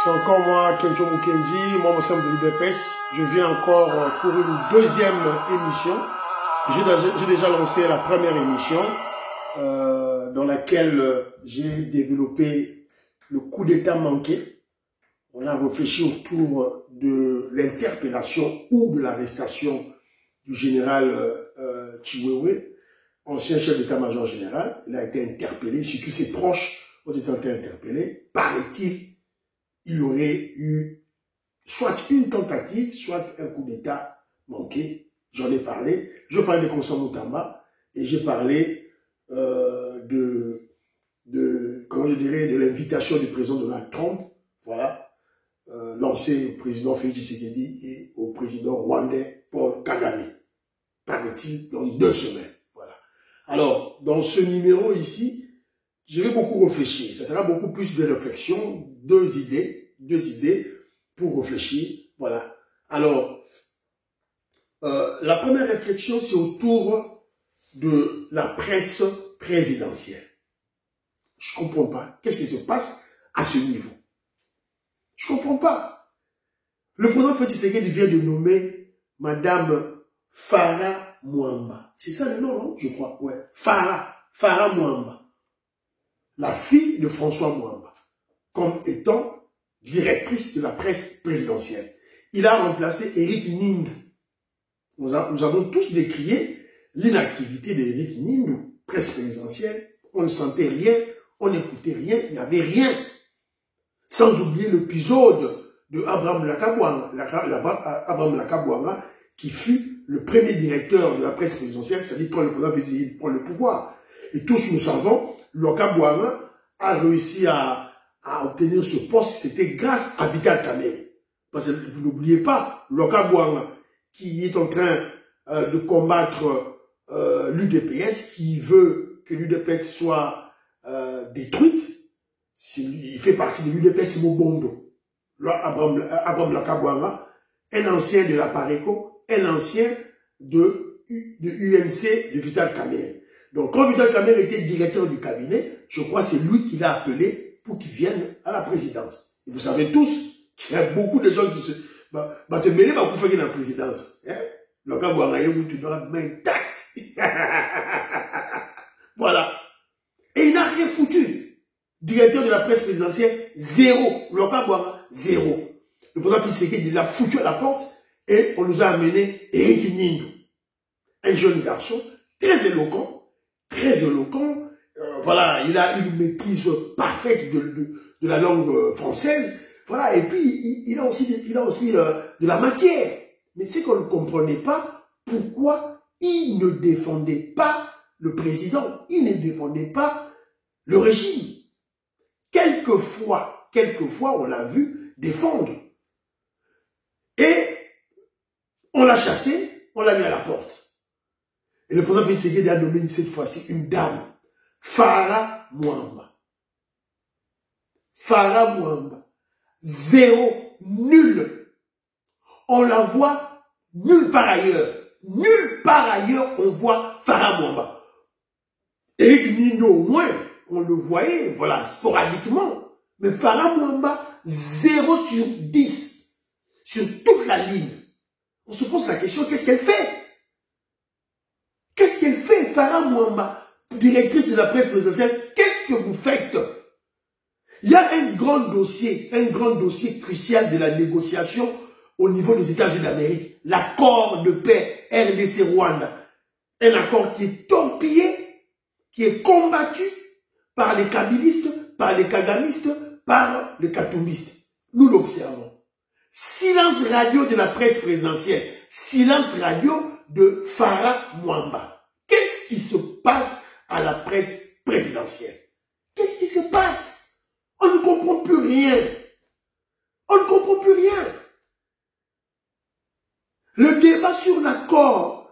C'est encore moi, Kenjo Mukenji, membre simple de l'UDPS. Je viens encore pour une deuxième émission. J'ai déjà lancé la première émission dans laquelle j'ai développé le coup d'État manqué. On a réfléchi autour de l'interpellation ou de l'arrestation du général Chiwewe, ancien chef d'état-major général. Il a été interpellé, surtout ses proches ont été interpellés. Paraît-il, il y aurait eu soit une tentative, soit un coup d'État manqué. J'en ai parlé. Je parlais de Constant Moutamba et j'ai parlé comment je dirais, de l'invitation du président Donald Trump, voilà, lancée au président Félix Tshisekedi et au président rwandais Paul Kagame. Paraît-il dans 2 semaines. Voilà. Alors, dans ce numéro ici, je vais beaucoup réfléchir. Ça sera beaucoup plus de réflexion, deux idées pour réfléchir. Voilà. Alors, la première réflexion, c'est autour de la presse présidentielle. Je ne comprends pas. Qu'est-ce qui se passe à ce niveau? Je ne comprends pas. Le président Félix Tshisekedi vient de nommer Madame Farah Mwamba. C'est ça le nom, non? Je crois. Ouais. Farah Mwamba. La fille de François Mwamba. Comme étant directrice de la presse présidentielle. Il a remplacé Éric Nindou. Nous avons tous décrié l'inactivité d'Éric Nindou, presse présidentielle. On ne sentait rien, on n'écoutait rien, il n'y avait rien. Sans oublier l'épisode de Abraham Lakabouanga, qui fut le premier directeur de la presse présidentielle, c'est-à-dire quand le président prend le pouvoir. Et tous nous savons, Lakabouanga a réussi à obtenir ce poste, c'était grâce à Vital Kamerhe. Parce que vous n'oubliez pas, Lakabouanga, qui est en train de combattre l'UDPS, qui veut que l'UDPS soit détruite. Il fait partie de l'UDPS Mobondo. Abraham Lakabouanga, un ancien de la PARECO, un ancien de UNC de Vital Kamerhe. Donc quand Vital Kamerhe était directeur du cabinet, je crois que c'est lui qui l'a appelé pour qu'il vienne à la présidence. Et vous savez tous qu'il y a beaucoup de gens qui se... te mêler pour faire la présidence. Le gars voit rien où tu dois la main intacte. Voilà. Et il n'a rien foutu. Directeur de la presse présidentielle, 0. Le gars voit 0. Le président Tshisekedi l'a foutu à la porte et on nous a amené Éric Nindou. Un jeune garçon, très éloquent. Voilà, il a une maîtrise parfaite de la langue française. Voilà, et puis il a aussi de la matière. Mais c'est qu'on ne comprenait pas pourquoi il ne défendait pas le président, il ne défendait pas le régime. Quelquefois, on l'a vu défendre. Et on l'a chassé, on l'a mis à la porte. Et le président Tshisekedi a nommé cette fois-ci une dame, Farah Mwamba. Farah Mwamba. 0, nul. On la voit nulle part ailleurs. Nulle part ailleurs, on voit Farah Mwamba. Éric Nindou, au moins, on le voyait, voilà, sporadiquement. Mais Farah Mwamba, 0 sur 10. Sur toute la ligne. On se pose la question, qu'est-ce qu'elle fait? Qu'est-ce qu'elle fait, Farah Mwamba, directrice de la presse présidentielle? Qu'est-ce que vous faites? Il y a un grand dossier crucial de la négociation au niveau des États-Unis d'Amérique. L'accord de paix RDC-Rwanda. Un accord qui est torpillé, qui est combattu par les kabilistes, par les kagamistes, par les katumbistes. Nous l'observons. Silence radio de la presse présidentielle. Silence radio de Farah Mwamba. Qu'est-ce qui se passe à la presse présidentielle? Qu'est-ce qui se passe? On ne comprend plus rien. On ne comprend plus rien. Le débat sur l'accord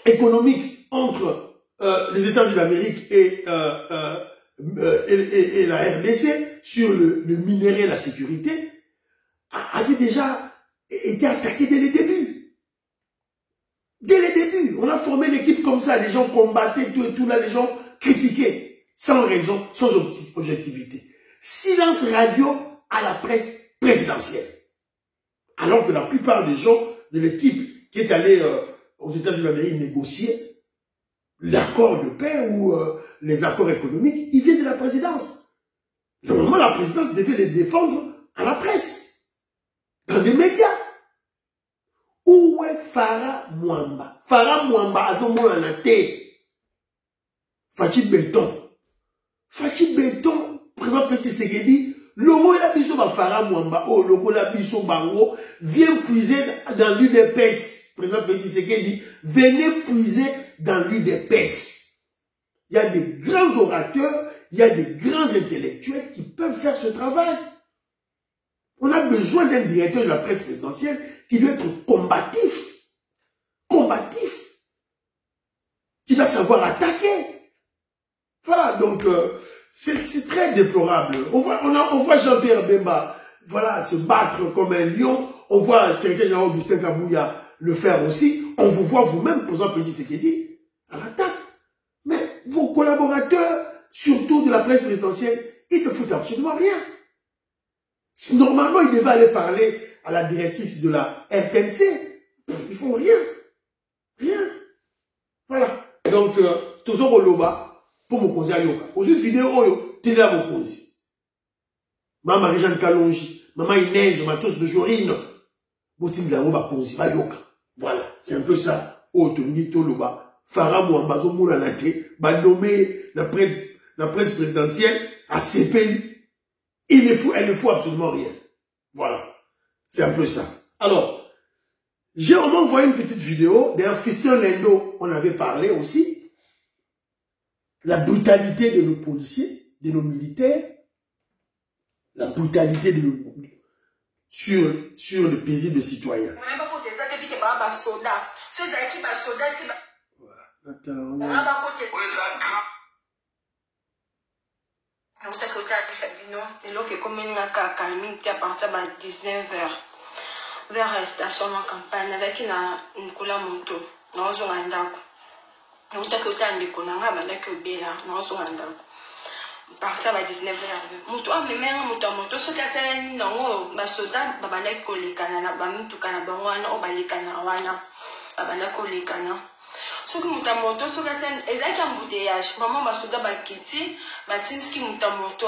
économique entre les États-Unis d'Amérique et la RDC sur le minerai et la sécurité avait déjà été attaqué dès le début. Dès le début, on a formé l'équipe comme ça, les gens combattaient, tout et tout, là, les gens critiquaient. Sans raison, sans objectivité. Silence radio à la presse présidentielle. Alors que la plupart des gens de l'équipe qui est allée aux États-Unis d'Amérique négocier l'accord de paix ou les accords économiques, ils viennent de la présidence. Normalement, la présidence devait les défendre à la presse, dans les médias. Où est Farah Mwamba? Farah Mwamba a son mot en la tête. Fachi Béton. Fachi Béton, président Félix Tshisekedi, logo la biso ba Farah Mwamba, oh logo la biso bango, vient puiser dans l'UDPS. Président Félix Tshisekedi, venez puiser dans l'UDPS. Il y a des grands orateurs, il y a des grands intellectuels qui peuvent faire ce travail. On a besoin d'un directeur de la presse présidentielle qui doit être combatif. Combatif. Qui doit savoir attaquer. Voilà, donc c'est très déplorable. On voit Jean-Pierre Bemba voilà, se battre comme un lion. On voit le secrétaire général Augustin Kabouya le faire aussi. On vous voit vous-même, président Félix Tshisekedi, à l'attaque. Mais vos collaborateurs, surtout de la presse présidentielle, ils ne foutent absolument rien. Si normalement, ils devaient aller parler à la directrice de la RTNC, ils font rien. Rien. Voilà. Donc, toujours au Loba, pour me poser à Yoka. Aux une vidéo, tu es là, mon conseil. Maman Marie-Jeanne Kalonji, maman Inège, Matos de Jorine, Boutine de la Roba Konzi, va Yoka. Voilà. C'est un peu ça. Otomito Loba, Farah Mwamba, Zomoula Nate, va nommer la presse présidentielle à CPI. Elle ne faut absolument rien. Voilà. C'est un peu ça. Alors, j'ai vraiment envoyé une petite vidéo. D'ailleurs, Fiston Lendo, on avait parlé aussi. La brutalité de nos policiers, de nos militaires. La brutalité de nos... sur le paisible citoyen. Voilà. Attends. Vers la station de campagne, avec une couleur moto, non, je vais en on t'a que t'as des connards, avec le béla, non, je vais en partir à 19h. Moto, mais même moto, ce qu'a fait, non, ma soda, babalek, kolikana, bamitu kanabawana, ou balikana, babalek, kolikana. Ce qui m'a moto, ce qu'a fait, et là, il y a un embouteillage. Maman, ma soda, bakiti, batinski, mutamoto,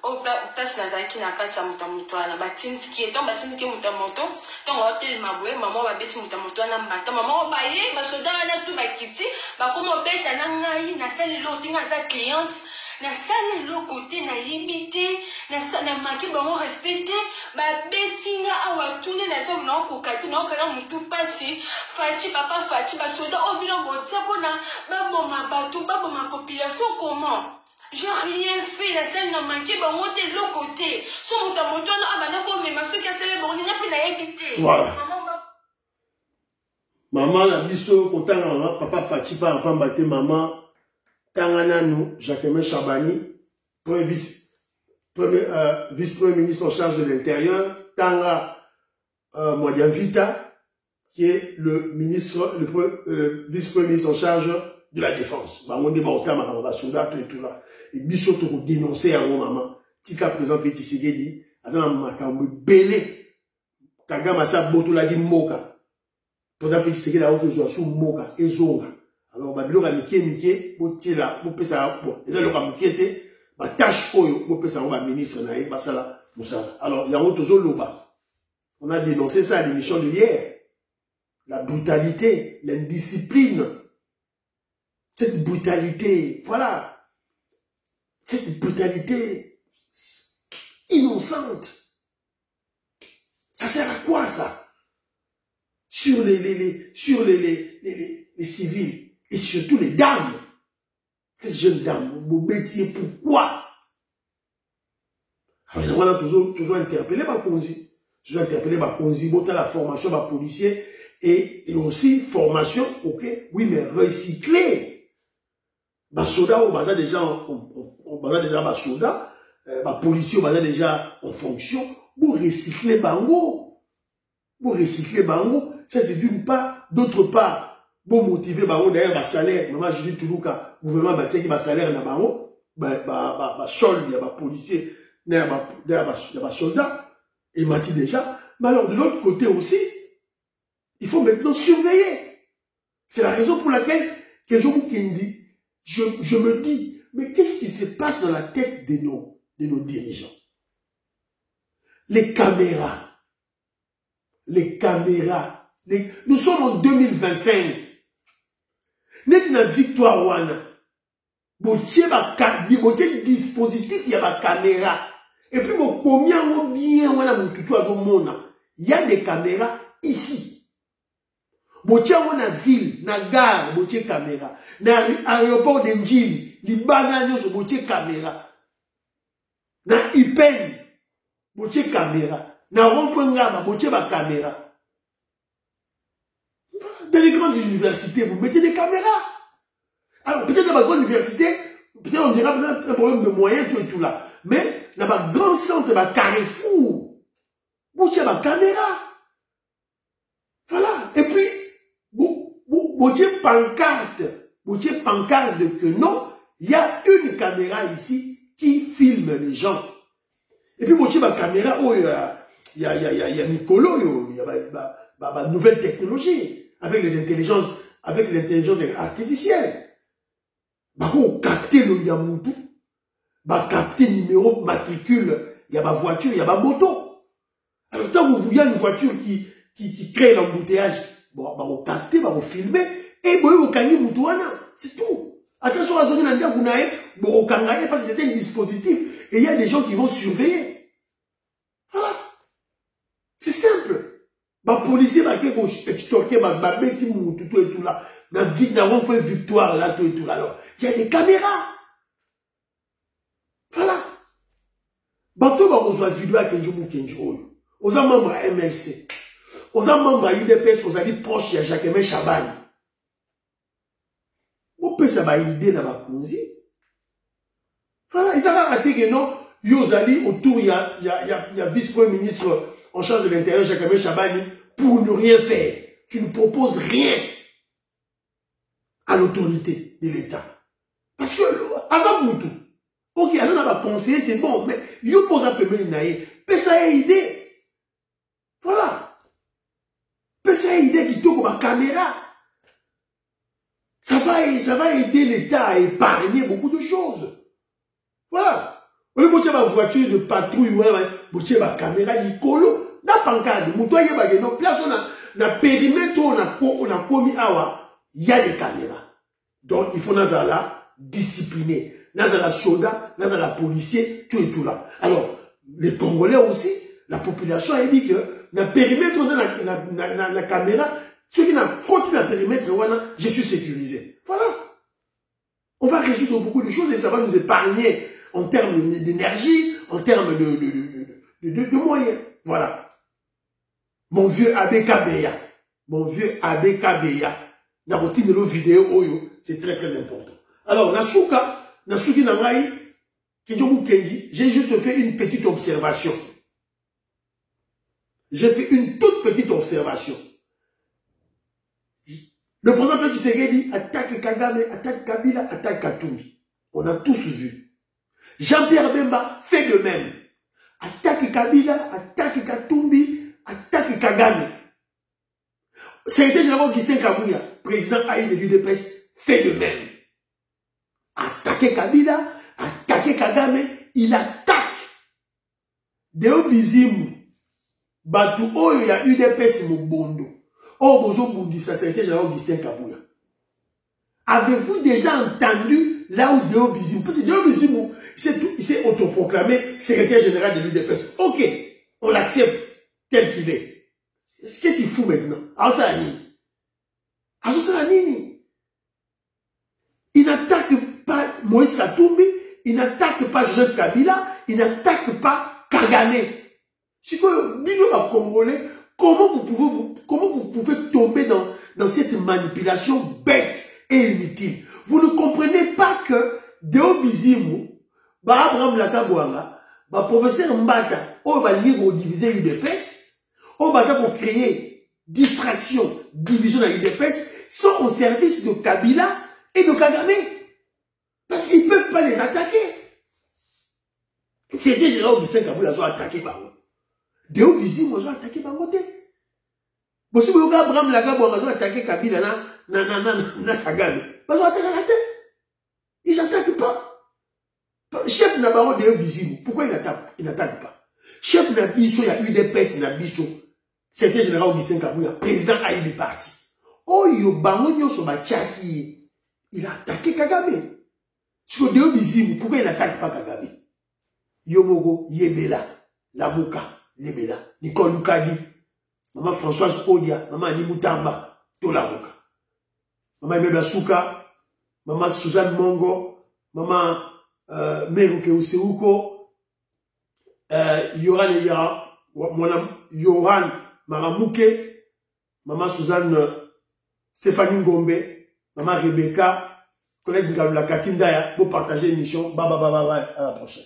au place, Nazaki, Nakata, mutamoto, batinski, et ton batinski, mutamoto, ton hôtel, maboué, maman, va bêter, mutamoto, bata, maman, baye, ma soda, tout bakiti, comme bête, nangaï, na salle l'autre, na cliente, na salle l'autre côté, na limité, na manqué, bon, respecté, bêti, na awa, tourner, na salle, non, kokatu, non, kana, moutou, passé, fati, papa, fati, ba soda, au bilan, bon, ça, bon, babo, ma bateau, babo, ma population, comment? J'ai rien fait, la scène n'a manqué, bah, monter de l'autre côté. Son moto, mais ma soeur qui a célébré, on n'a plus la habité. Voilà. Maman, la biso, papa Fati, papa Mbate, maman, Tangana, nous, Jacquemin Chabani, vice-premier ministre en charge de l'Intérieur, Tanga Mwadiam Vita, qui est le vice-premier ministre en charge de la défense. On dit, on va soldat, tout et tout là. Et biso, pour dénoncer à mon maman, tika présent Félix Tshisekedi, azana makambo belé, kagama sa boto la di moka. Président Félix Tshisekedi a oké joa sou moka, ezonga. Alors, babilo ka mike, botie la, bopesa, bon, eza loka mukete, ba tâche oyo, bopesa ba ministre na ye, basala, moussala. Alors, yango tozo loba. On a dénoncé ça à l'émission de hier. La brutalité, l'indiscipline. Cette brutalité, voilà. Cette brutalité innocente. Ça sert à quoi, ça? Sur les civils. Et surtout les dames. Ces jeunes dames, mon métier, pourquoi? Alors, on a toujours interpellé ma Konzi. Toujours interpellé ma Konzi, botta la formation ma policier. Et aussi, formation, ok, oui, mais recycler. Ma soda, on basa déjà ma soda, ma policier, on basa déjà en fonction, pour recycler bango. Pour recycler bango, ça c'est d'une part, d'autre part, pour motiver bango, d'ailleurs, ma salaire, maman, je dis tout le cas, gouvernement, bah, tiens, ma salaire, na bango, bah, solde, il y a ma policier, il y a soldats, et Mati déjà. Mais alors, de l'autre côté aussi, il faut maintenant surveiller. C'est la raison pour laquelle, Kenjomu Kendi, je me dis, mais qu'est-ce qui se passe dans la tête de nos dirigeants? Les caméras. Nous sommes en 2025. Net na victoire wana. Botier dispositif, il y a ma caméra. Et puis, combien bien wana mututu azomona. Il y a des caméras ici. Botier wana ville, na gare, botier caméra. Na aéroport de Njili, Libana nyoso botier caméra. Na Ipen, botier caméra. Na Rompengama, botier ba caméra. Dans les grandes universités, vous mettez des caméras. Alors, peut-être dans ma grande université, peut-être on dira un problème de moyens, tout et tout là. Mais, dans ma grand centre, ma carrefour, vous avez ma caméra. Voilà. Et puis, vous avez pancarte que non, il y a une caméra ici qui filme les gens. Et puis, vous avez ma caméra, oh, il y a Nicolo, il y a ma nouvelle technologie. Avec l'intelligence artificielle. Vous captez le Yamutu, captez numéro, matricule, il y a ma voiture, il y a ma moto. Alors, quand vous voyez une voiture qui crée l'embouteillage, vous captez, vous filmez, et vous gagnez Moutouana. C'est tout. Attention à la zone vous gagnez parce que c'était un dispositif, et il y a des gens qui vont surveiller. Voilà. C'est simple. Les policiers qui extorquent, tout et tout là. Dans une victoire là, tout et tout là. Alors, il y a des caméras. Voilà. Bateau va rejoindre vidéo à Kenjomu Kenjo. Aux membres à MLC. Aux membres à UDPS, aux amis proches, il y a Jacques Chaban. On peut savoir l'idée dans la Kunzi. Voilà. Ils ont raté que non, Yozali, autour, il y a vice-premier ministre en charge de l'intérieur, Jacques Chabani, pour ne rien faire. Tu ne proposes rien à l'autorité de l'État. Parce que, Azamoutou, ok, Azam va conseiller, c'est bon, mais yo pose un peu mieux naïe. Mais ça a idée. Voilà. Mais ça a idée qui tourne comme ma caméra. Ça va aider l'État à épargner beaucoup de choses. Voilà. On a une voiture de patrouille, on a une caméra d'icolo. Na pancade, moutoye bageno, place on a périmètre, on a commis awa, il y a des caméras. Donc il faut nazala discipliner. Nazala soldat, nazala policier, tout et tout là. Alors, les Congolais aussi, la population a dit que, na périmètre, na caméra, ceux qui n'ont continué à périmètre, je suis sécurisé. Voilà. On va résoudre beaucoup de choses et ça va nous épargner en termes d'énergie, en termes de moyens. Voilà. Mon vieux Abekabeya. Mon vieux Abekabeya. Dans votre vidéo, c'est très très important. Alors, Nasuki Nangai, Kenjomu Kendi, j'ai juste fait une petite observation. J'ai fait une toute petite observation. Le président Félix Tshisekedi attaque Kagame, attaque Kabila, attaque Katumbi. On a tous vu. Jean-Pierre Bemba fait de même. Attaque Kabila, attaque Katumbi, attaque Kagame. Secrétaire général Augustin Kabouya, président AI de l'UDPS, fait de même. Attaquer Kabila, attaquer Kagame, il attaque. Deo Bizimu, Batu Oyo ya UDPS Mubondo. Oh, bonjour Bundisa, secrétaire général Augustin Kabouya. Avez-vous déjà entendu là où Deo Bizimu, parce que Deo Bizimu, il s'est autoproclamé secrétaire général de l'UDPS. Ok, on l'accepte tel qu'il est. Qu'est-ce qu'il fout maintenant? Il n'attaque pas Moïse Katumbi, il n'attaque pas Joseph Kabila, il n'attaque pas Kagame. Si vous dites Congolais, comment vous pouvez tomber dans cette manipulation bête et inutile? Vous ne comprenez pas que Deo Bizimu, Abraham Lakabouanga, professeur Mbata, on va lire diviser UDPS, on va pour créer distraction, division de l'UDPS, sont au service de Kabila et de Kagame. Parce qu'ils ne peuvent pas les attaquer. C'était général Augustin Kabouya a attaqué Bango. Déo Bizi, moi, a attaqué Bango. Si vous avez Abraham Lagabo, ils ont attaqué Kabila, Kagame. Ils ont attaqué. Ils n'attaquent pas. Chef Nabarro Déo Bizi, pourquoi il n'attaque pas? Chef Nabiso, il y a eu des pestes Nabiso. C'était général Augustin Kabouya, président a eu des partis. Oh, Bango sur Bachaki, il a attaqué Kagame. Sur Déo Bizi, pourquoi il n'attaque pas Kagame? Yomogo, Yebela, Lamuka, Lebela, Nicole Lukadi, Maman Françoise Odia, Maman Nimutamba, Tolamuka, Maman Mebla Souka, Maman Suzanne Mongo, Maman Meruke Useuko, Yohan Maramouke, Maman Suzanne Stéphanie Ngombe, Maman Rebecca, collègue de la Katindaya, pour partager l'émission. Baba, à la prochaine.